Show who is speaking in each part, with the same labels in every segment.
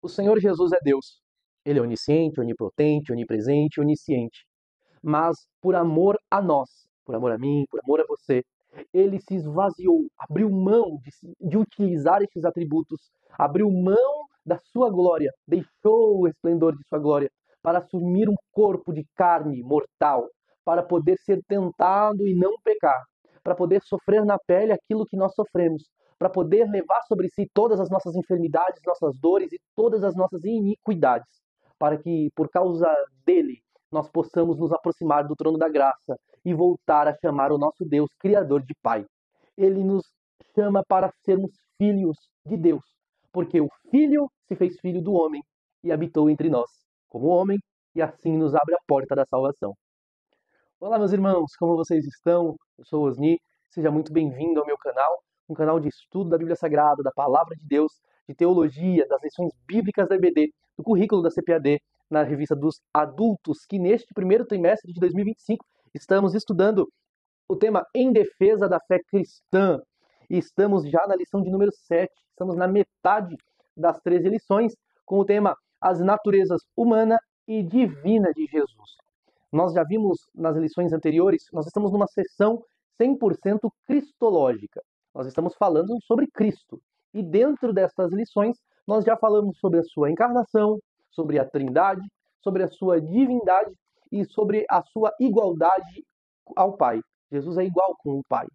Speaker 1: O Senhor Jesus é Deus. Ele é onisciente, onipotente, onipresente, onisciente. Mas por amor a nós, por amor a mim, por amor a você, ele se esvaziou, abriu mão de utilizar estes atributos, abriu mão da sua glória, deixou o esplendor de sua glória para assumir um corpo de carne mortal, para poder ser tentado e não pecar, para poder sofrer na pele aquilo que nós sofremos, para poder levar sobre si todas as nossas enfermidades, nossas dores e todas as nossas iniquidades, para que por causa dele nós possamos nos aproximar do trono da graça e voltar a chamar o nosso Deus Criador de Pai. Ele nos chama para sermos filhos de Deus, porque o Filho se fez filho do homem e habitou entre nós como homem e assim nos abre a porta da salvação. Olá, meus irmãos, como vocês estão? Eu sou Osni, seja muito bem-vindo ao meu canal, um canal de estudo da Bíblia Sagrada, da Palavra de Deus, de teologia, das lições bíblicas da EBD, do currículo da CPAD, na revista dos adultos, que neste primeiro trimestre de 2025 estamos estudando o tema Em Defesa da Fé Cristã. E estamos já na lição de número 7, estamos na metade das 13 lições, com o tema As Naturezas Humana e Divina de Jesus. Nós já vimos nas lições anteriores, nós estamos numa sessão 100% cristológica. Nós estamos falando sobre Cristo. E dentro destas lições, nós já falamos sobre a sua encarnação, sobre a Trindade, sobre a sua divindade e sobre a sua igualdade ao Pai. Jesus é igual com o Pai.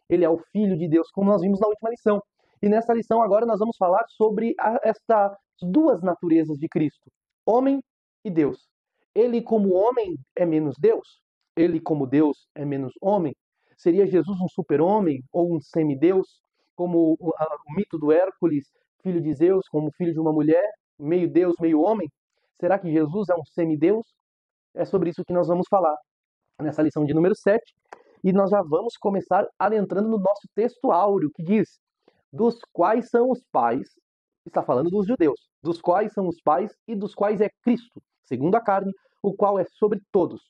Speaker 1: Ele é o Filho de Deus, como nós vimos na última lição. E nessa lição agora nós vamos falar sobre estas duas naturezas de Cristo, homem e Deus. Ele como homem é menos Deus? Ele como Deus é menos homem? Seria Jesus um super-homem ou um semideus, como o mito do Hércules, filho de Zeus, como filho de uma mulher, meio Deus, meio homem? Será que Jesus é um semideus? É sobre isso que nós vamos falar nessa lição de número 7. E nós já vamos começar adentrando no nosso texto áureo, que diz: dos quais são os pais, está falando dos judeus, dos quais são os pais e dos quais é Cristo, segundo a carne, o qual é sobre todos,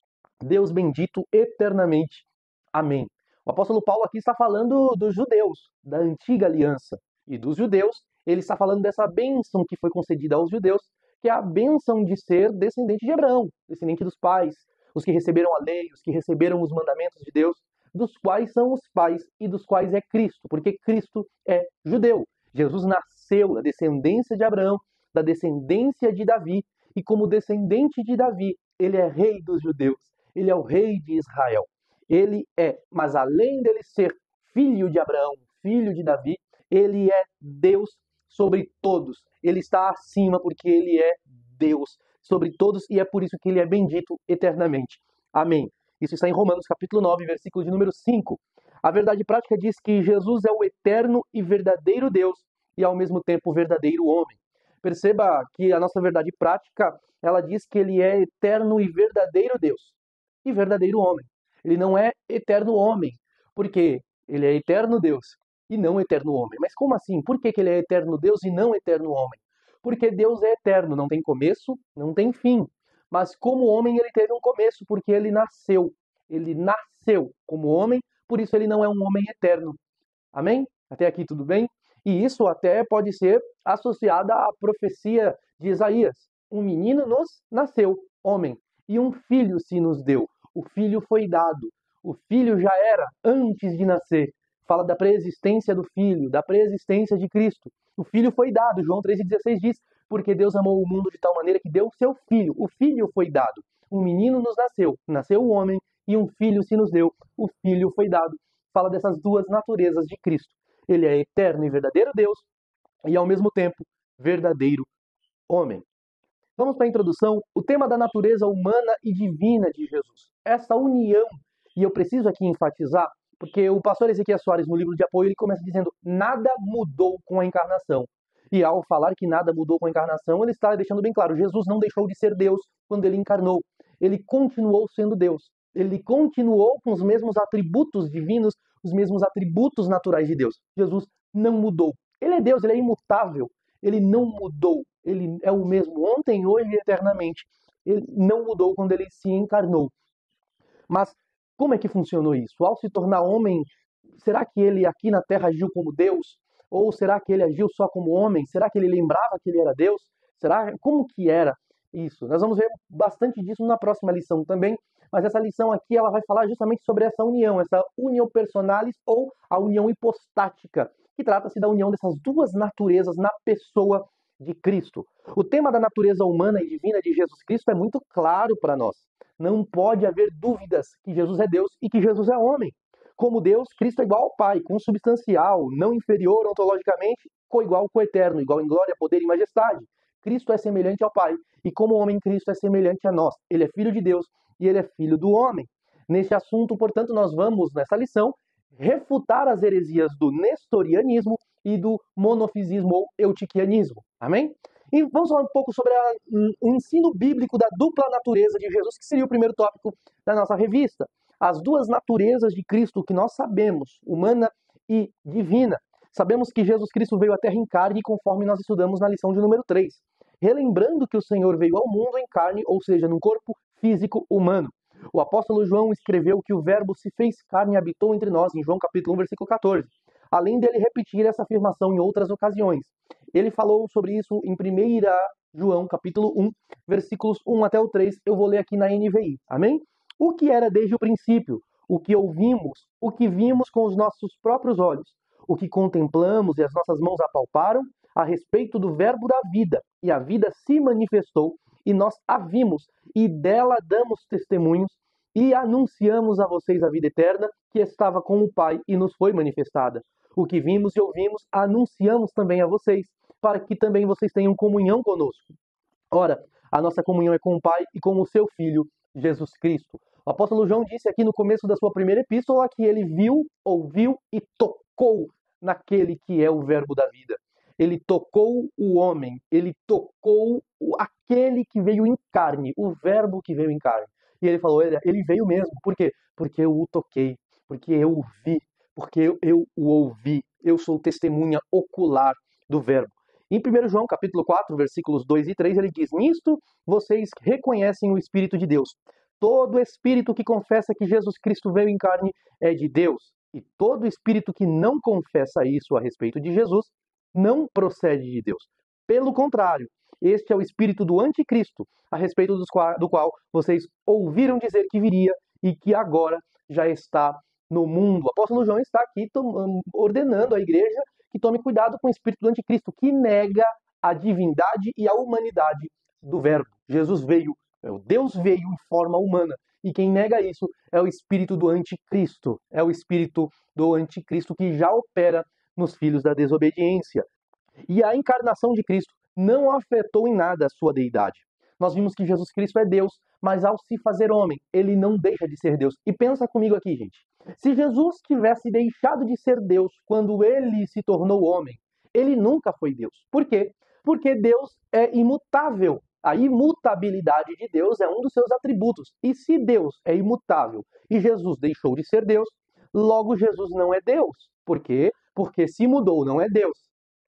Speaker 1: Deus bendito eternamente. Amém. O apóstolo Paulo aqui está falando dos judeus, da antiga aliança. E dos judeus, ele está falando dessa bênção que foi concedida aos judeus, que é a bênção de ser descendente de Abraão, descendente dos pais, os que receberam a lei, os que receberam os mandamentos de Deus, dos quais são os pais e dos quais é Cristo, porque Cristo é judeu. Jesus nasceu da descendência de Abraão, da descendência de Davi, e como descendente de Davi, ele é rei dos judeus, ele é o rei de Israel. Ele é, mas além dele ser filho de Abraão, filho de Davi, ele é Deus sobre todos. Ele está acima porque ele é Deus sobre todos e é por isso que ele é bendito eternamente. Amém. Isso está em Romanos capítulo 9, versículo de número 5. A verdade prática diz que Jesus é o eterno e verdadeiro Deus e ao mesmo tempo o verdadeiro homem. Perceba que a nossa verdade prática, ela diz que ele é eterno e verdadeiro Deus e verdadeiro homem. Ele não é eterno homem, porque ele é eterno Deus e não eterno homem. Mas como assim? Por que ele é eterno Deus e não eterno homem? Porque Deus é eterno, não tem começo, não tem fim. Mas como homem ele teve um começo, porque ele nasceu. Ele nasceu como homem, por isso ele não é um homem eterno. Amém? Até aqui tudo bem? E isso até pode ser associado à profecia de Isaías. Um menino nos nasceu, homem, e um filho se nos deu. O filho foi dado. O filho já era antes de nascer. Fala da preexistência do filho, da preexistência de Cristo. O filho foi dado. João 3,16 diz: porque Deus amou o mundo de tal maneira que deu o seu filho. O filho foi dado. Um menino nos nasceu. Nasceu o homem e um filho se nos deu. O filho foi dado. Fala dessas duas naturezas de Cristo. Ele é eterno e verdadeiro Deus e, ao mesmo tempo, verdadeiro homem. Vamos para a introdução, o tema da natureza humana e divina de Jesus. Essa união, e eu preciso aqui enfatizar, porque o pastor Ezequiel Soares, no livro de apoio, ele começa dizendo: nada mudou com a encarnação. E ao falar que nada mudou com a encarnação, ele está deixando bem claro, Jesus não deixou de ser Deus quando ele encarnou. Ele continuou sendo Deus. Ele continuou com os mesmos atributos divinos, os mesmos atributos naturais de Deus. Jesus não mudou. Ele é Deus, ele é imutável. Ele não mudou. Ele é o mesmo ontem, hoje e eternamente. Ele não mudou quando ele se encarnou. Mas como é que funcionou isso? Ao se tornar homem, será que ele aqui na terra agiu como Deus? Ou será que ele agiu só como homem? Será que ele lembrava que ele era Deus? Será? Como que era isso? Nós vamos ver bastante disso na próxima lição também, mas essa lição aqui ela vai falar justamente sobre essa união personalis ou a união hipostática, que trata-se da união dessas duas naturezas na pessoa de Cristo. O tema da natureza humana e divina de Jesus Cristo é muito claro para nós. Não pode haver dúvidas que Jesus é Deus e que Jesus é homem. Como Deus, Cristo é igual ao Pai, consubstancial, não inferior ontologicamente, coigual com o eterno, igual em glória, poder e majestade. Cristo é semelhante ao Pai, e como homem, Cristo é semelhante a nós. Ele é filho de Deus e ele é filho do homem. Neste assunto, portanto, nós vamos, nessa lição, refutar as heresias do nestorianismo e do monofisismo ou eutiquianismo. Amém? E vamos falar um pouco sobre o ensino bíblico da dupla natureza de Jesus, que seria o primeiro tópico da nossa revista. As duas naturezas de Cristo que nós sabemos, humana e divina. Sabemos que Jesus Cristo veio à Terra em carne, conforme nós estudamos na lição de número 3. Relembrando que o Senhor veio ao mundo em carne, ou seja, num corpo físico humano. O apóstolo João escreveu que o Verbo se fez carne e habitou entre nós, em João capítulo 1, versículo 14. Além dele repetir essa afirmação em outras ocasiões. Ele falou sobre isso em 1 João capítulo 1, versículos 1 até o 3. Eu vou ler aqui na NVI. Amém? O que era desde o princípio, o que ouvimos, o que vimos com os nossos próprios olhos, o que contemplamos e as nossas mãos apalparam a respeito do Verbo da vida, e a vida se manifestou, e nós a vimos, e dela damos testemunhos, e anunciamos a vocês a vida eterna, que estava com o Pai e nos foi manifestada. O que vimos e ouvimos, anunciamos também a vocês, para que também vocês tenham comunhão conosco. Ora, a nossa comunhão é com o Pai e com o seu Filho, Jesus Cristo. O apóstolo João disse aqui no começo da sua primeira epístola que ele viu, ouviu e tocou naquele que é o Verbo da vida. Ele tocou o homem, ele tocou aquele que veio em carne, o Verbo que veio em carne. E ele falou, ele veio mesmo. Por quê? Porque eu o toquei, porque eu o vi, porque eu o ouvi. Eu sou testemunha ocular do Verbo. Em 1 João capítulo 4, versículos 2 e 3, ele diz, nisto vocês reconhecem o Espírito de Deus. Todo espírito que confessa que Jesus Cristo veio em carne é de Deus. E todo espírito que não confessa isso a respeito de Jesus não procede de Deus. Pelo contrário, este é o espírito do anticristo, a respeito do qual vocês ouviram dizer que viria e que agora já está no mundo. O apóstolo João está aqui ordenando à igreja que tome cuidado com o espírito do anticristo, que nega a divindade e a humanidade do Verbo. Jesus veio, Deus veio em forma humana. E quem nega isso é o espírito do anticristo. É o espírito do anticristo que já opera nos filhos da desobediência. E a encarnação de Cristo não afetou em nada a sua deidade. Nós vimos que Jesus Cristo é Deus, mas ao se fazer homem, ele não deixa de ser Deus. E pensa comigo aqui, gente. Se Jesus tivesse deixado de ser Deus quando ele se tornou homem, ele nunca foi Deus. Por quê? Porque Deus é imutável. A imutabilidade de Deus é um dos seus atributos. E se Deus é imutável e Jesus deixou de ser Deus, logo Jesus não é Deus. Por quê? Porque se mudou, não é Deus.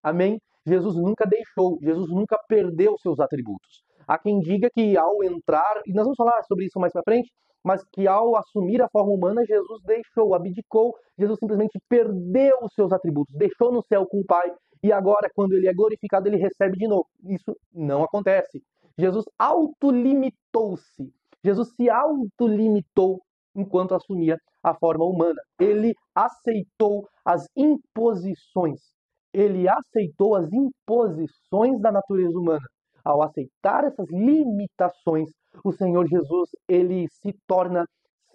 Speaker 1: Amém? Jesus nunca deixou, Jesus nunca perdeu seus atributos. Há quem diga que ao entrar, e nós vamos falar sobre isso mais para frente, mas que ao assumir a forma humana, Jesus deixou, abdicou, Jesus simplesmente perdeu os seus atributos, deixou no céu com o Pai, e agora, quando ele é glorificado, ele recebe de novo. Isso não acontece. Jesus autolimitou-se. Jesus se autolimitou enquanto assumia a forma humana. Ele aceitou as imposições. Ele aceitou as imposições da natureza humana. Ao aceitar essas limitações, o Senhor Jesus, ele se torna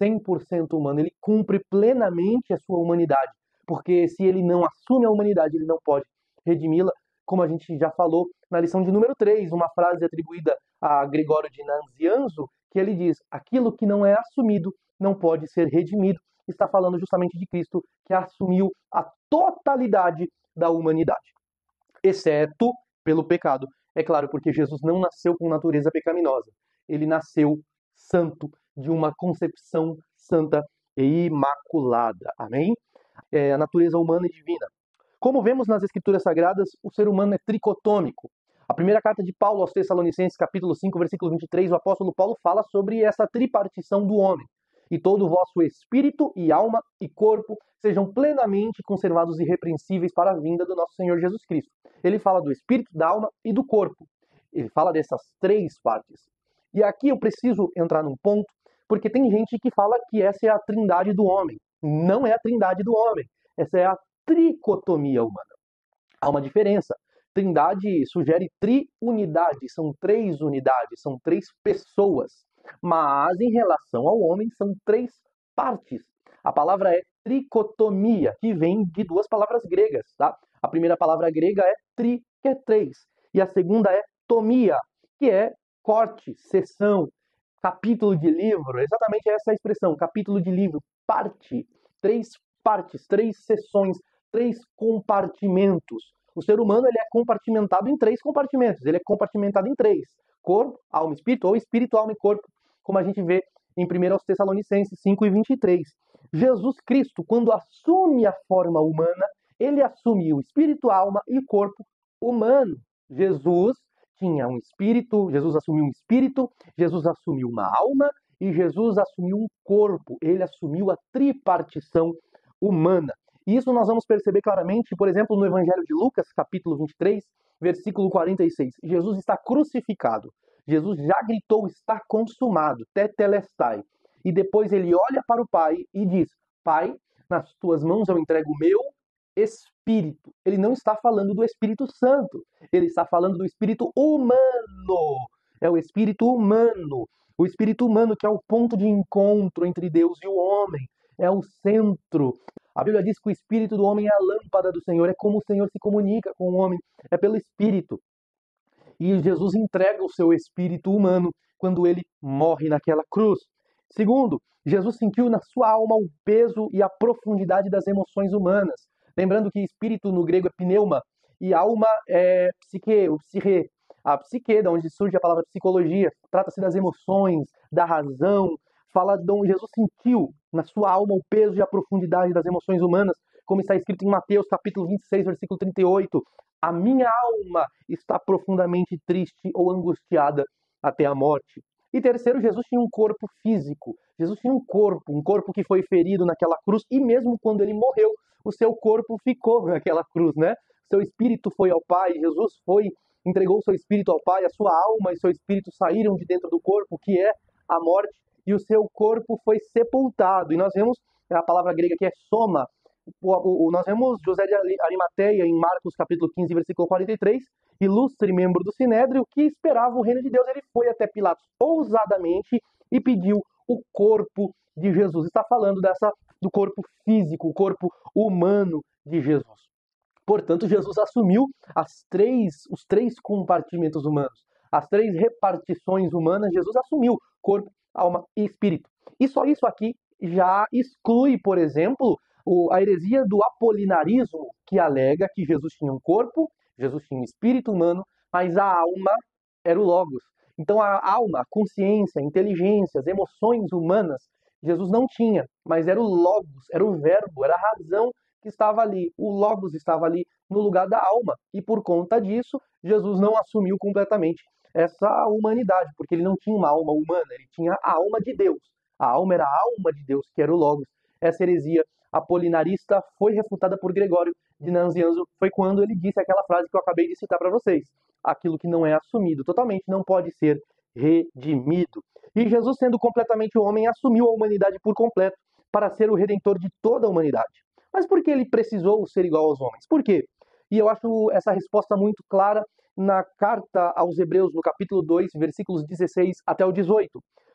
Speaker 1: 100% humano. Ele cumpre plenamente a sua humanidade. Porque se ele não assume a humanidade, ele não pode redimi-la, como a gente já falou na lição de número 3, uma frase atribuída a Gregório de Nazianzo, que ele diz, aquilo que não é assumido não pode ser redimido. Está falando justamente de Cristo, que assumiu a totalidade da humanidade, exceto pelo pecado. É claro, porque Jesus não nasceu com natureza pecaminosa. Ele nasceu santo, de uma concepção santa e imaculada. Amém? A natureza humana e divina. Como vemos nas Escrituras Sagradas, o ser humano é tricotômico. A primeira carta de Paulo aos Tessalonicenses, capítulo 5, versículo 23, o apóstolo Paulo fala sobre essa tripartição do homem. E todo o vosso espírito e alma e corpo sejam plenamente conservados irrepreensíveis para a vinda do nosso Senhor Jesus Cristo. Ele fala do espírito, da alma e do corpo. Ele fala dessas três partes. E aqui eu preciso entrar num ponto, porque tem gente que fala que essa é a trindade do homem. Não é a trindade do homem. Essa é a tricotomia humana. Há uma diferença. Trindade sugere triunidade, são três unidades, são três pessoas. Mas em relação ao homem, são três partes. A palavra é tricotomia, que vem de duas palavras gregas, tá? A primeira palavra grega é tri, que é três, e a segunda é tomia, que é corte, seção, capítulo de livro, exatamente essa é a expressão, capítulo de livro, parte, três partes, três seções, três compartimentos. O ser humano ele é compartimentado em três compartimentos, ele é compartimentado em três, corpo, alma, espírito, ou espírito, alma e corpo, como a gente vê em 1 Tessalonicenses 5:23. Jesus Cristo, quando assume a forma humana, ele assume o espírito, a alma e o corpo humano. Jesus tinha um espírito, Jesus assumiu um espírito, Jesus assumiu uma alma e Jesus assumiu um corpo. Ele assumiu a tripartição humana. E isso nós vamos perceber claramente, por exemplo, no Evangelho de Lucas, capítulo 23, versículo 46. Jesus está crucificado. Jesus já gritou, está consumado, tetelestai. E depois ele olha para o Pai e diz, Pai, nas tuas mãos eu entrego o meu Espírito. Ele não está falando do Espírito Santo, ele está falando do Espírito humano. É o Espírito humano. O Espírito humano que é o ponto de encontro entre Deus e o homem. É o centro. A Bíblia diz que o Espírito do homem é a lâmpada do Senhor. É como o Senhor se comunica com o homem. É pelo Espírito. E Jesus entrega o seu Espírito humano quando ele morre naquela cruz. Segundo, Jesus sentiu na sua alma o peso e a profundidade das emoções humanas. Lembrando que espírito no grego é pneuma e alma é psique, o psique. A psique, da onde surge a palavra psicologia, trata-se das emoções, da razão, fala de onde Jesus sentiu na sua alma o peso e a profundidade das emoções humanas, como está escrito em Mateus capítulo 26, versículo 38. A minha alma está profundamente triste ou angustiada até a morte. E terceiro, Jesus tinha um corpo físico. Jesus tinha um corpo que foi ferido naquela cruz, e mesmo quando ele morreu, o seu corpo ficou naquela cruz, né? Seu espírito foi ao Pai, Jesus entregou seu espírito ao Pai, a sua alma e seu espírito saíram de dentro do corpo, que é a morte, e o seu corpo foi sepultado. E nós vemos a palavra grega que é soma. Nós vemos José de Arimateia em Marcos capítulo 15, versículo 43, ilustre membro do Sinédrio, que esperava o reino de Deus. Ele foi até Pilatos ousadamente e pediu o corpo de Jesus. Está falando do corpo físico, o corpo humano de Jesus. Portanto, Jesus assumiu os três compartimentos humanos, as três repartições humanas. Jesus assumiu corpo, alma e espírito. E só isso aqui já exclui, por exemplo, a heresia do apolinarismo, que alega que Jesus tinha um corpo, Jesus tinha um espírito humano, mas a alma era o Logos. Então a alma, a consciência, a inteligência, as emoções humanas, Jesus não tinha, mas era o Logos, era o verbo, era a razão que estava ali. O Logos estava ali no lugar da alma. E por conta disso, Jesus não assumiu completamente essa humanidade, porque ele não tinha uma alma humana, ele tinha a alma de Deus. A alma era a alma de Deus, que era o Logos. Essa heresia apolinarista foi refutada por Gregório de Nazianzo, foi quando ele disse aquela frase que eu acabei de citar para vocês. Aquilo que não é assumido totalmente não pode ser redimido. E Jesus, sendo completamente homem, assumiu a humanidade por completo para ser o redentor de toda a humanidade. Mas por que ele precisou ser igual aos homens? Por quê? E eu acho essa resposta muito clara na carta aos Hebreus, no capítulo 2, versículos 16 até o 18.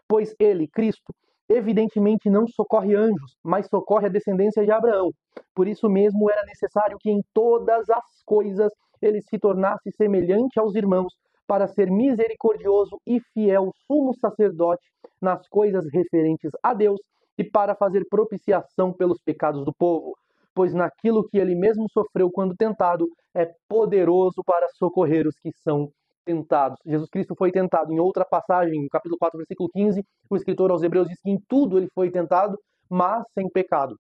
Speaker 1: Pois ele, Cristo, evidentemente não socorre anjos, mas socorre a descendência de Abraão. Por isso mesmo era necessário que em todas as coisas ele se tornasse semelhante aos irmãos, para ser misericordioso e fiel sumo sacerdote nas coisas referentes a Deus e para fazer propiciação pelos pecados do povo. Pois naquilo que ele mesmo sofreu quando tentado, é poderoso para socorrer os que são tentados. Jesus Cristo foi tentado. Em outra passagem, no capítulo 4, versículo 15, o escritor aos Hebreus diz que em tudo ele foi tentado, mas sem pecado.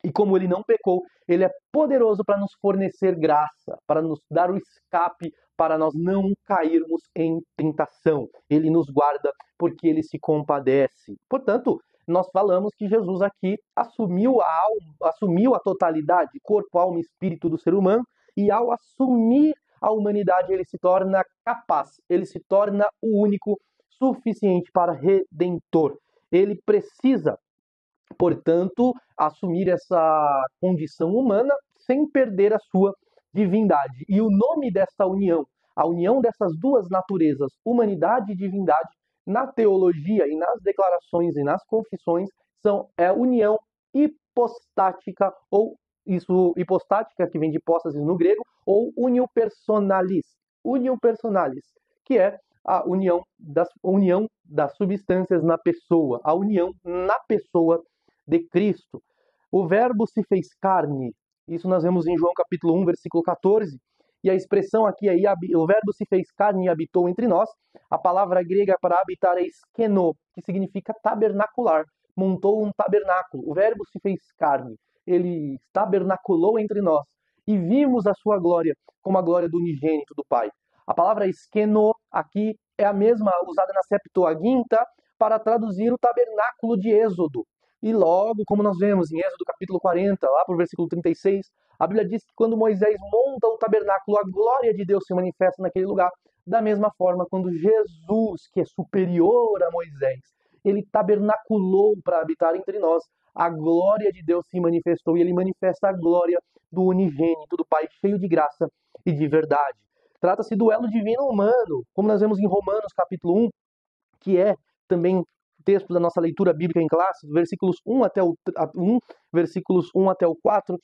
Speaker 1: E como ele não pecou, ele é poderoso para nos fornecer graça, para nos dar o escape, para nós não cairmos em tentação. Ele nos guarda porque ele se compadece. Portanto, nós falamos que Jesus aqui assumiu a totalidade, corpo, alma e espírito do ser humano, e ao assumir a humanidade ele se torna capaz, ele se torna o único suficiente para redentor. Ele precisa, portanto, assumir essa condição humana sem perder a sua divindade. E o nome desta união, a união dessas duas naturezas, humanidade e divindade, na teologia e nas declarações e nas confissões, é a união hipostática, ou isso, hipostática, que vem de hipóstase no grego, ou unio personalis, que é a união das substâncias na pessoa, a união na pessoa de Cristo. O verbo se fez carne, isso nós vemos em João capítulo 1, versículo 14, e a expressão aqui é o verbo se fez carne e habitou entre nós. A palavra grega para habitar é skeno, que significa tabernacular, montou um tabernáculo. O verbo se fez carne, ele tabernaculou entre nós, e vimos a sua glória como a glória do unigênito do Pai. A palavra skeno aqui é a mesma usada na Septuaginta para traduzir o tabernáculo de Êxodo. E logo, como nós vemos em Êxodo capítulo 40, lá para o versículo 36, a Bíblia diz que quando Moisés monta o tabernáculo, a glória de Deus se manifesta naquele lugar. Da mesma forma, quando Jesus, que é superior a Moisés, ele tabernaculou para habitar entre nós, a glória de Deus se manifestou, e ele manifesta a glória do unigênito, do Pai, cheio de graça e de verdade. Trata-se do elo divino humano, como nós vemos em Romanos capítulo 1, que é também texto da nossa leitura bíblica em classe, versículos 1 até o 4,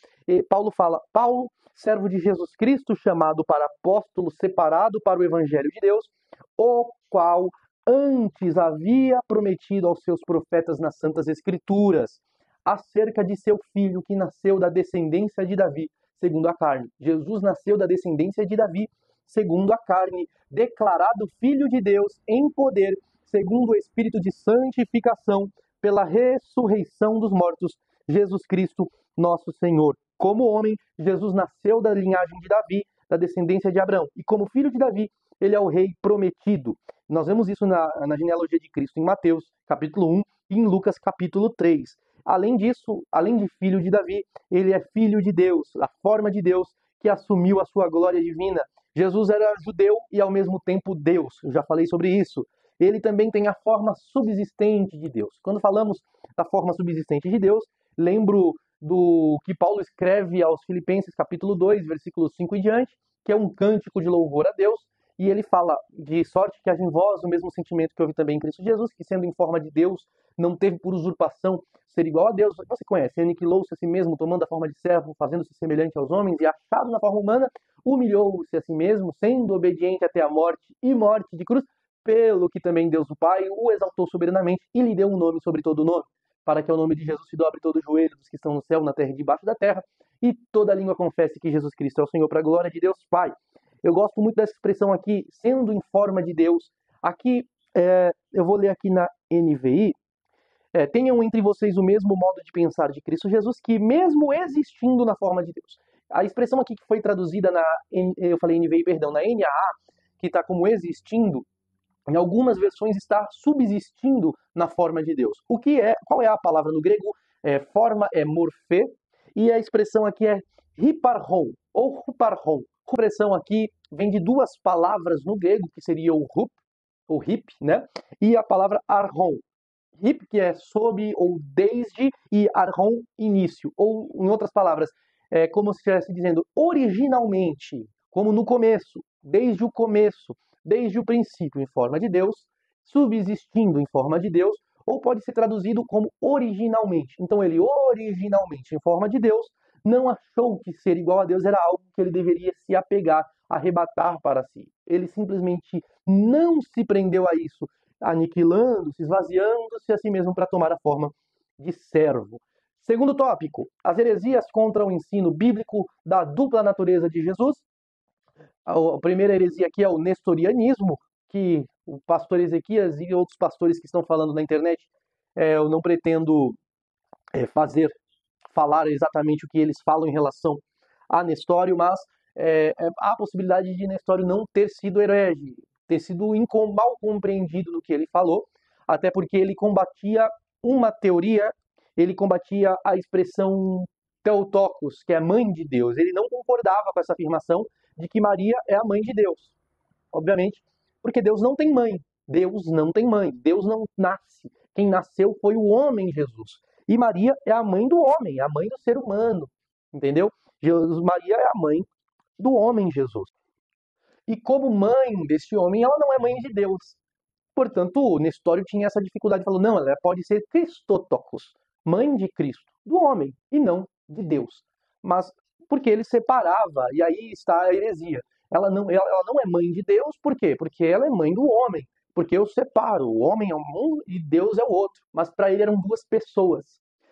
Speaker 1: Paulo fala: Paulo, servo de Jesus Cristo, chamado para apóstolo, separado para o evangelho de Deus, o qual antes havia prometido aos seus profetas nas Santas Escrituras, acerca de seu filho que nasceu da descendência de Davi, segundo a carne. Jesus nasceu da descendência de Davi, segundo a carne, declarado Filho de Deus em poder, segundo o Espírito de santificação, pela ressurreição dos mortos, Jesus Cristo, nosso Senhor. Como homem, Jesus nasceu da linhagem de Davi, da descendência de Abraão. E como filho de Davi, ele é o rei prometido. Nós vemos isso na genealogia de Cristo em Mateus, capítulo 1, e em Lucas, capítulo 3. Além disso, além de filho de Davi, ele é filho de Deus, a forma de Deus que assumiu a sua glória divina. Jesus era judeu e ao mesmo tempo Deus. Eu já falei sobre isso. Ele também tem a forma subsistente de Deus. Quando falamos da forma subsistente de Deus, lembro do que Paulo escreve aos Filipenses, capítulo 2, versículos 5 e diante, que é um cântico de louvor a Deus, e ele fala: de sorte que haja em vós o mesmo sentimento que houve também em Cristo Jesus, que sendo em forma de Deus, não teve por usurpação ser igual a Deus. Você conhece, aniquilou-se a si mesmo, tomando a forma de servo, fazendo-se semelhante aos homens, e achado na forma humana, humilhou-se a si mesmo, sendo obediente até a morte e morte de cruz, pelo que também Deus o Pai o exaltou soberanamente e lhe deu um nome sobre todo nome, para que ao nome de Jesus se dobre todo o joelho dos que estão no céu, na terra e debaixo da terra, e toda língua confesse que Jesus Cristo é o Senhor, para a glória de Deus Pai. Eu gosto muito dessa expressão aqui, sendo em forma de Deus. Aqui, eu vou ler aqui na NVI. Tenham entre vocês o mesmo modo de pensar de Cristo Jesus, que mesmo existindo na forma de Deus. A expressão aqui que foi traduzida eu falei NVI, perdão, na NAA, que está como existindo, em algumas versões está subsistindo na forma de Deus. Qual é a palavra no grego? Forma é morfê, e a expressão aqui é hiparhon, ou huparhon. A expressão aqui vem de duas palavras no grego, que seria o hup, ou hip, né? E a palavra arhon. Hip, que é sob ou desde, e arhon, início. Ou, em outras palavras, é como se estivesse dizendo originalmente, como no começo, desde o começo, desde o princípio, em forma de Deus, subsistindo em forma de Deus, ou pode ser traduzido como originalmente. Então ele originalmente, em forma de Deus, não achou que ser igual a Deus era algo que ele deveria se apegar, arrebatar para si. Ele simplesmente não se prendeu a isso, aniquilando-se, esvaziando-se a si mesmo para tomar a forma de servo. Segundo tópico, as heresias contra o ensino bíblico da dupla natureza de Jesus. A primeira heresia aqui é o nestorianismo, que o pastor Ezequias e outros pastores que estão falando na internet, eu não pretendo falar exatamente o que eles falam em relação a Nestório, mas há a possibilidade de Nestório não ter sido herege, ter sido mal compreendido no que ele falou, até porque ele combatia uma teoria, ele combatia a expressão Theotokos, que é mãe de Deus. Ele não concordava com essa afirmação de que Maria é a mãe de Deus. Obviamente, porque Deus não tem mãe. Deus não tem mãe. Deus não nasce. Quem nasceu foi o homem Jesus. E Maria é a mãe do homem, a mãe do ser humano. Entendeu? Maria é a mãe do homem Jesus. E como mãe desse homem, ela não é mãe de Deus. Portanto, o Nestório tinha essa dificuldade, falou, não, ela pode ser Christotokos, mãe de Cristo, do homem, e não de Deus. Mas porque ele separava, e aí está a heresia. Ela não é mãe de Deus, por quê? Porque ela é mãe do homem. Porque eu separo, o homem é um e Deus é o outro. Mas para ele eram duas pessoas.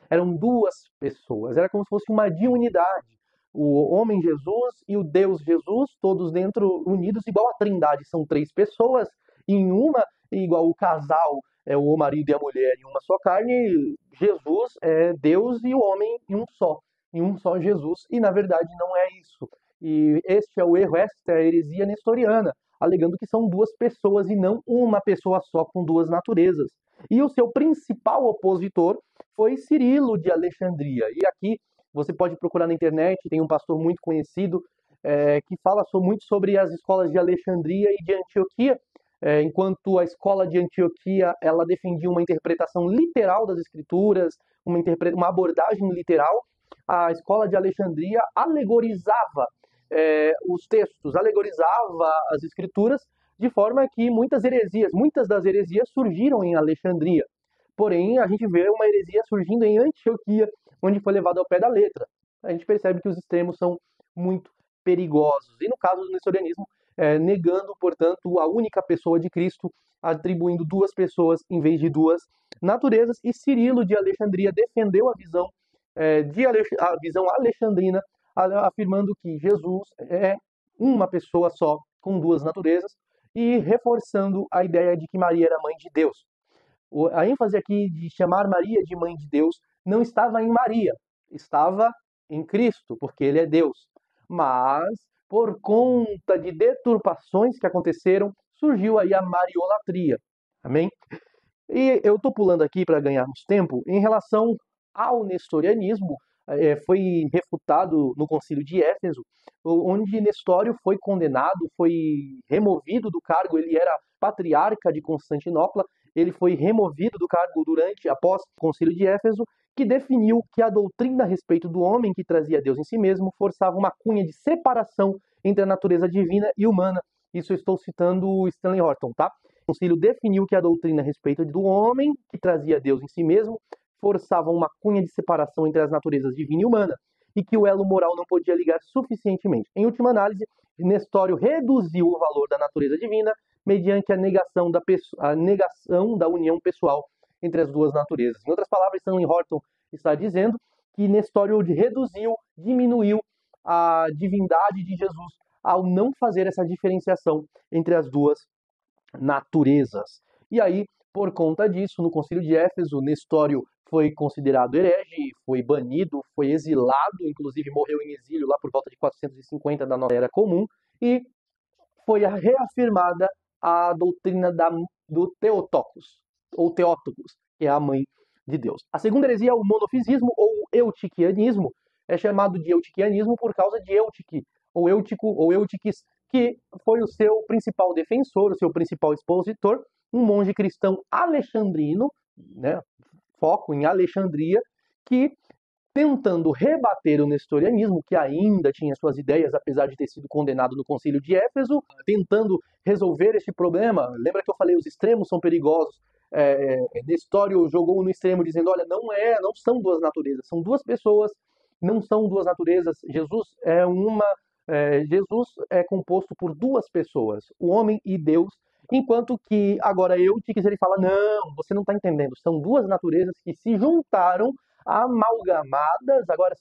Speaker 1: Eram duas pessoas. Era como se fosse uma diunidade. O homem Jesus e o Deus Jesus, todos dentro, unidos, igual a Trindade. São três pessoas em uma, igual o casal é o marido e a mulher em uma só carne. Jesus é Deus e o homem em um só Jesus. E na verdade não é isso. E este é o erro, esta é a heresia nestoriana, alegando que são duas pessoas e não uma pessoa só com duas naturezas. E o seu principal opositor foi Cirilo de Alexandria. E aqui você pode procurar na internet, tem um pastor muito conhecido que fala muito sobre as escolas de Alexandria e de Antioquia. Enquanto a escola de Antioquia ela defendia uma interpretação literal das escrituras, uma abordagem literal, a escola de Alexandria alegorizava os textos, alegorizava as escrituras, de forma que muitas das heresias surgiram em Alexandria. Porém, a gente vê uma heresia surgindo em Antioquia, onde foi levado ao pé da letra. A gente percebe que os extremos são muito perigosos. E no caso do nestorianismo, negando, portanto, a única pessoa de Cristo, atribuindo duas pessoas em vez de duas naturezas. E Cirilo de Alexandria defendeu a visão alexandrina, afirmando que Jesus é uma pessoa só, com duas naturezas, e reforçando a ideia de que Maria era mãe de Deus. A ênfase aqui de chamar Maria de mãe de Deus não estava em Maria, estava em Cristo, porque ele é Deus. Mas, por conta de deturpações que aconteceram, surgiu aí a mariolatria. Amém? E eu estou pulando aqui para ganharmos tempo em relação ao nestorianismo. Foi refutado no Concílio de Éfeso, onde Nestório foi condenado, foi removido do cargo. Ele era patriarca de Constantinopla, ele foi removido do cargo após o Concílio de Éfeso, que definiu que a doutrina a respeito do homem que trazia Deus em si mesmo forçava uma cunha de separação entre a natureza divina e humana. Isso eu estou citando Stanley Horton, tá? O concílio definiu que a doutrina a respeito do homem que trazia Deus em si mesmo forçava uma cunha de separação entre as naturezas divina e humana, e que o elo moral não podia ligar suficientemente. Em última análise, Nestório reduziu o valor da natureza divina mediante a negação da união pessoal entre as duas naturezas. Em outras palavras, Stanley Horton está dizendo que Nestório diminuiu a divindade de Jesus ao não fazer essa diferenciação entre as duas naturezas. E aí, por conta disso, no Concílio de Éfeso, Nestório foi considerado herege, foi banido, foi exilado, inclusive morreu em exílio lá por volta de 450 da nossa era comum, e foi reafirmada a doutrina do Theotokos, ou Theótokos, que é a mãe de Deus. A segunda heresia é o monofisismo ou eutiquianismo. É chamado de eutiquianismo por causa de Eutique, ou Eutico, ou Eutiques, que foi o seu principal defensor, o seu principal expositor, um monge cristão alexandrino, né, foco em Alexandria, que, tentando rebater o nestorianismo, que ainda tinha suas ideias, apesar de ter sido condenado no Concílio de Éfeso, tentando resolver este problema. Lembra que eu falei, os extremos são perigosos. Nestório jogou no extremo dizendo, olha, não são duas naturezas, são duas pessoas, não são duas naturezas. Jesus é composto por duas pessoas, o homem e Deus, enquanto que agora Eutiques ele fala, não, você não está entendendo, são duas naturezas que se juntaram, amalgamadas, agora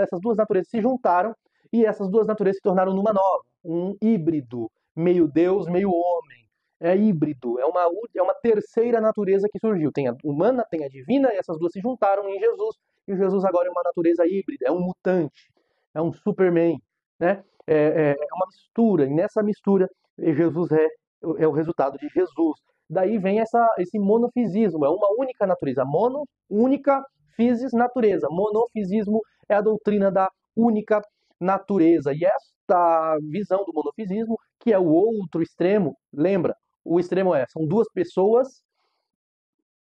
Speaker 1: essas duas naturezas se juntaram e essas duas naturezas se tornaram numa nova, um híbrido, meio Deus, meio homem. É híbrido, é uma terceira natureza que surgiu. Tem a humana, tem a divina, e essas duas se juntaram em Jesus, e Jesus agora é uma natureza híbrida, é um mutante, é um Superman, né? É uma mistura, e nessa mistura Jesus é o resultado de Jesus. Daí vem esse monofisismo, é uma única natureza, única, physis, natureza. Monofisismo é a doutrina da única natureza. E esta visão do monofisismo, que é o outro extremo. Lembra? O extremo são duas pessoas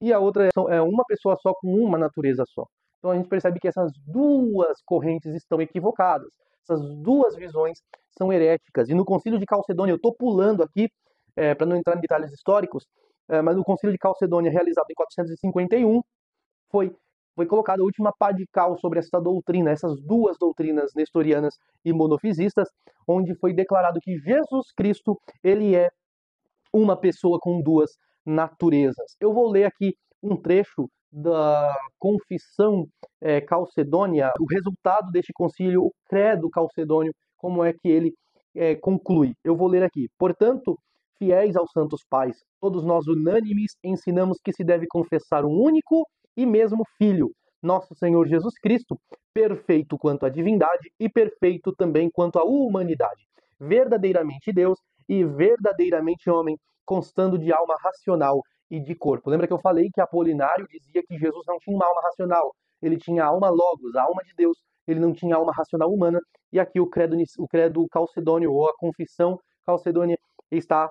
Speaker 1: e a outra é uma pessoa só com uma natureza só. Então a gente percebe que essas duas correntes estão equivocadas. Essas duas visões são heréticas. E no Concílio de Calcedônia, eu estou pulando aqui, para não entrar em detalhes históricos, mas no Concílio de Calcedônia, realizado em 451, foi, foi colocada a última pá de cal sobre esta doutrina, essas duas doutrinas nestorianas e monofisistas, onde foi declarado que Jesus Cristo, ele é uma pessoa com duas naturezas. Eu vou ler aqui um trecho da Confissão Calcedônia, o resultado deste concílio, o credo calcedônio, como é que ele conclui. Eu vou ler aqui. Portanto, fiéis aos santos pais, todos nós unânimes ensinamos que se deve confessar um único e mesmo Filho, nosso Senhor Jesus Cristo, perfeito quanto à divindade e perfeito também quanto à humanidade, verdadeiramente Deus e verdadeiramente homem, constando de alma racional e de corpo. Lembra que eu falei que Apolinário dizia que Jesus não tinha uma alma racional, ele tinha a alma logos, a alma de Deus, ele não tinha alma racional humana, e aqui o credo calcedônio, ou a confissão calcedônia, está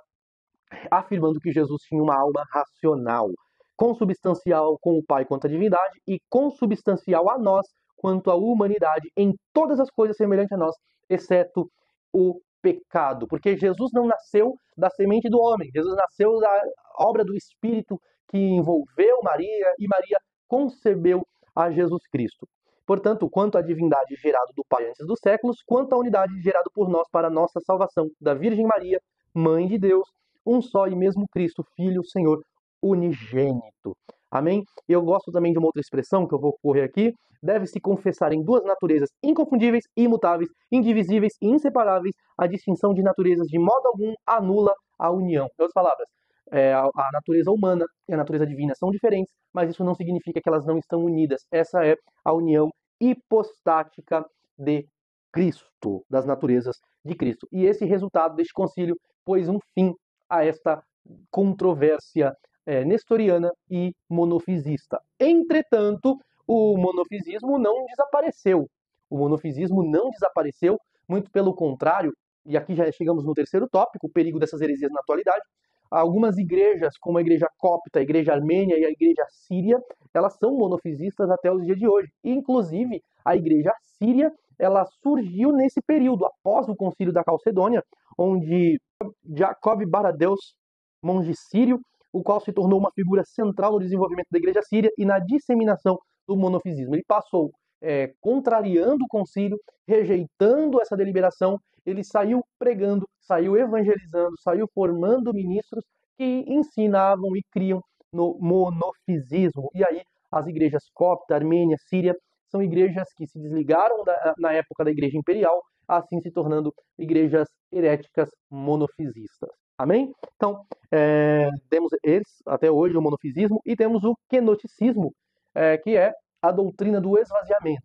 Speaker 1: afirmando que Jesus tinha uma alma racional, consubstancial com o Pai quanto à divindade e consubstancial a nós quanto à humanidade, em todas as coisas semelhante a nós, exceto o pecado, porque Jesus não nasceu da semente do homem, Jesus nasceu da obra do Espírito que envolveu Maria e Maria concebeu a Jesus Cristo. Portanto, quanto à divindade gerada do Pai antes dos séculos, quanto à unidade gerada por nós para a nossa salvação, da Virgem Maria, Mãe de Deus, um só e mesmo Cristo, Filho, Senhor, unigênito. Amém? Eu gosto também de uma outra expressão que eu vou correr aqui. Deve-se confessar em duas naturezas inconfundíveis, imutáveis, indivisíveis e inseparáveis. A distinção de naturezas de modo algum anula a união. Em outras palavras, a natureza humana e a natureza divina são diferentes, mas isso não significa que elas não estão unidas. Essa é a união hipostática de Cristo, das naturezas de Cristo. E esse resultado deste concílio pôs um fim a esta controvérsia nestoriana e monofisista. Entretanto, o monofisismo não desapareceu. O monofisismo não desapareceu, muito pelo contrário, e aqui já chegamos no terceiro tópico, o perigo dessas heresias na atualidade. Algumas igrejas, como a igreja copta, a igreja armênia e a igreja síria, elas são monofisistas até os dias de hoje. Inclusive, a igreja síria, ela surgiu nesse período, após o concílio da Calcedônia, onde Jacob Baradeus, monge sírio, o qual se tornou uma figura central no desenvolvimento da igreja síria e na disseminação do monofisismo. Ele passou contrariando o concílio, rejeitando essa deliberação, ele saiu pregando, saiu evangelizando, saiu formando ministros que ensinavam e criam no monofisismo. E aí as igrejas copta, armênia, síria, são igrejas que se desligaram na época da igreja imperial, assim se tornando igrejas heréticas monofisistas. Amém? Então, temos eles, até hoje, o monofisismo, e temos o quenoticismo, que é a doutrina do esvaziamento.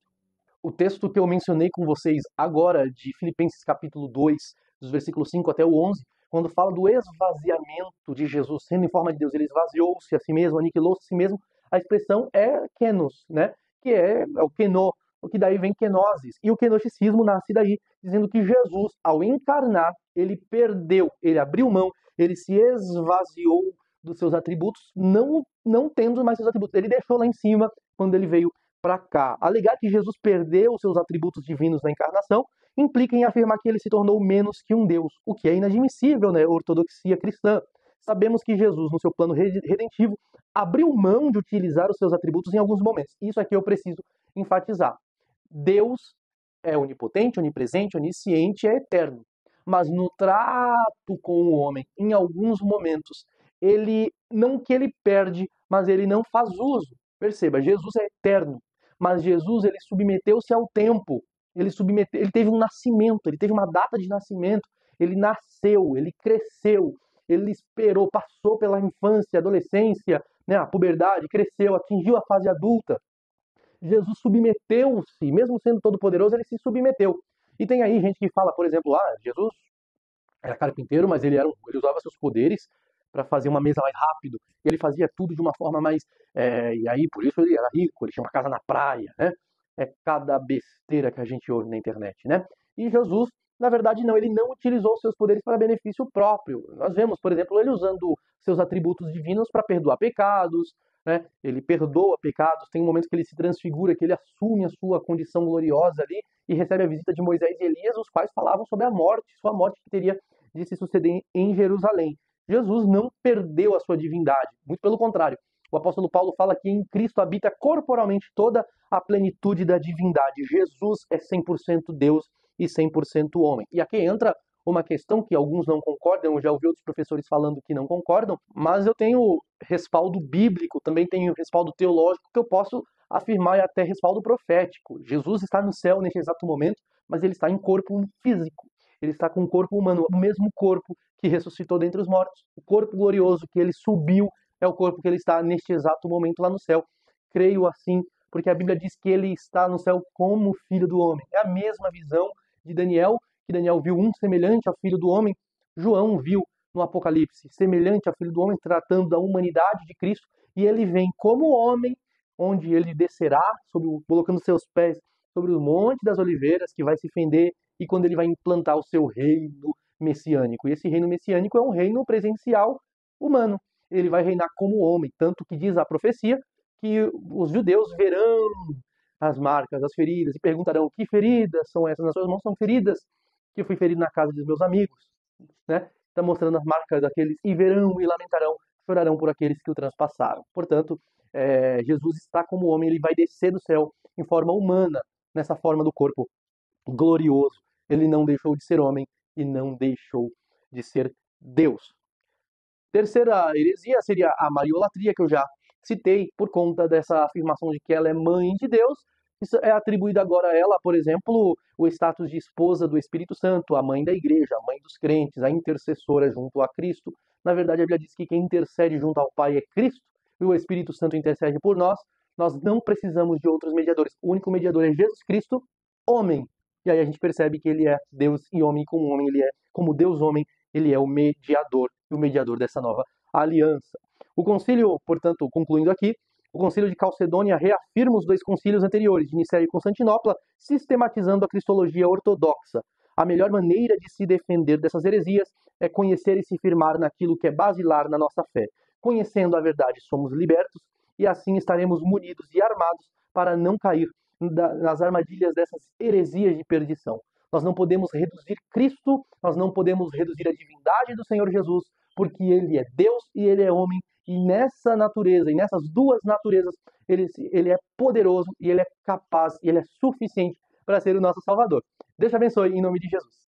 Speaker 1: O texto que eu mencionei com vocês agora, de Filipenses capítulo 2, dos versículos 5 até o 11, quando fala do esvaziamento de Jesus, sendo em forma de Deus, ele esvaziou-se a si mesmo, aniquilou-se a si mesmo, a expressão é kenos, né? Que é o kenô, o que daí vem kenosis. E o kenoticismo nasce daí, dizendo que Jesus, ao encarnar, ele perdeu, ele abriu mão, ele se esvaziou dos seus atributos, não tendo mais seus atributos. Ele deixou lá em cima quando ele veio para cá. Alegar que Jesus perdeu os seus atributos divinos na encarnação implica em afirmar que ele se tornou menos que um Deus, o que é inadmissível na ortodoxia cristã. Sabemos que Jesus, no seu plano redentivo, abriu mão de utilizar os seus atributos em alguns momentos. Isso aqui eu preciso enfatizar. Deus é onipotente, onipresente, onisciente, é eterno. Mas no trato com o homem, em alguns momentos, ele não que ele perde, mas ele não faz uso. Perceba, Jesus é eterno, mas Jesus ele submeteu-se ao tempo. Ele teve um nascimento, ele teve uma data de nascimento, ele nasceu, ele cresceu, ele esperou, passou pela infância, adolescência, né, a puberdade, cresceu, atingiu a fase adulta. Jesus submeteu-se, mesmo sendo todo-poderoso, ele se submeteu. E tem aí gente que fala, por exemplo, Jesus era carpinteiro, mas ele usava seus poderes para fazer uma mesa mais rápido. Ele fazia tudo de uma forma mais... e aí, por isso, ele era rico, ele tinha uma casa na praia, né? É cada besteira que a gente ouve na internet, né? E Jesus, Na verdade, não, ele não utilizou seus poderes para benefício próprio. Nós vemos, por exemplo, ele usando seus atributos divinos para perdoar pecados, né? Ele perdoa pecados, tem um momento que ele se transfigura, que ele assume a sua condição gloriosa ali e recebe a visita de Moisés e Elias, os quais falavam sobre a morte, sua morte que teria de se suceder em Jerusalém. Jesus não perdeu a sua divindade, muito pelo contrário. O apóstolo Paulo fala que em Cristo habita corporalmente toda a plenitude da divindade. Jesus é 100% Deus e 100% homem. E aqui entra uma questão que alguns não concordam, eu já ouvi outros professores falando que não concordam, mas eu tenho respaldo bíblico, também tenho respaldo teológico que eu posso afirmar e até respaldo profético. Jesus está no céu neste exato momento, mas ele está em corpo físico. Ele está com um corpo humano, o mesmo corpo que ressuscitou dentre os mortos. O corpo glorioso que ele subiu é o corpo que ele está neste exato momento lá no céu. Creio assim, porque a Bíblia diz que ele está no céu como filho do homem. É a mesma visão de Daniel, que Daniel viu um semelhante ao filho do homem. João viu no Apocalipse, semelhante ao filho do homem, tratando da humanidade de Cristo. E ele vem como homem, onde ele descerá, colocando seus pés sobre o Monte das Oliveiras, que vai se fender, e quando ele vai implantar o seu reino messiânico. E esse reino messiânico é um reino presencial humano. Ele vai reinar como homem, tanto que diz a profecia que os judeus verão as marcas, as feridas, e perguntarão: que feridas são essas nas suas mãos? São feridas que eu fui ferido na casa dos meus amigos, né? Está mostrando as marcas daqueles, e verão e lamentarão, chorarão por aqueles que o transpassaram. Portanto, Jesus está como homem, ele vai descer do céu em forma humana, nessa forma do corpo glorioso. Ele não deixou de ser homem e não deixou de ser Deus. Terceira heresia seria a mariolatria, que eu já citei, por conta dessa afirmação de que ela é mãe de Deus. Isso é atribuído agora a ela, por exemplo, o status de esposa do Espírito Santo, a mãe da igreja, a mãe dos crentes, a intercessora junto a Cristo. Na verdade, a Bíblia diz que quem intercede junto ao Pai é Cristo, e o Espírito Santo intercede por nós. Nós não precisamos de outros mediadores. O único mediador é Jesus Cristo, homem. E aí a gente percebe que ele é Deus e homem, como homem ele é, como Deus homem, ele é o mediador dessa nova aliança. O concílio, portanto, concluindo aqui, o concílio de Calcedônia reafirma os dois concílios anteriores, de Nicéia e Constantinopla, sistematizando a cristologia ortodoxa. A melhor maneira de se defender dessas heresias é conhecer e se firmar naquilo que é basilar na nossa fé. Conhecendo a verdade, somos libertos e assim estaremos munidos e armados para não cair nas armadilhas dessas heresias de perdição. Nós não podemos reduzir Cristo, nós não podemos reduzir a divindade do Senhor Jesus, porque ele é Deus e ele é homem, e nessa natureza, e nessas duas naturezas, ele é poderoso e ele é capaz e ele é suficiente para ser o nosso Salvador. Deus te abençoe em nome de Jesus.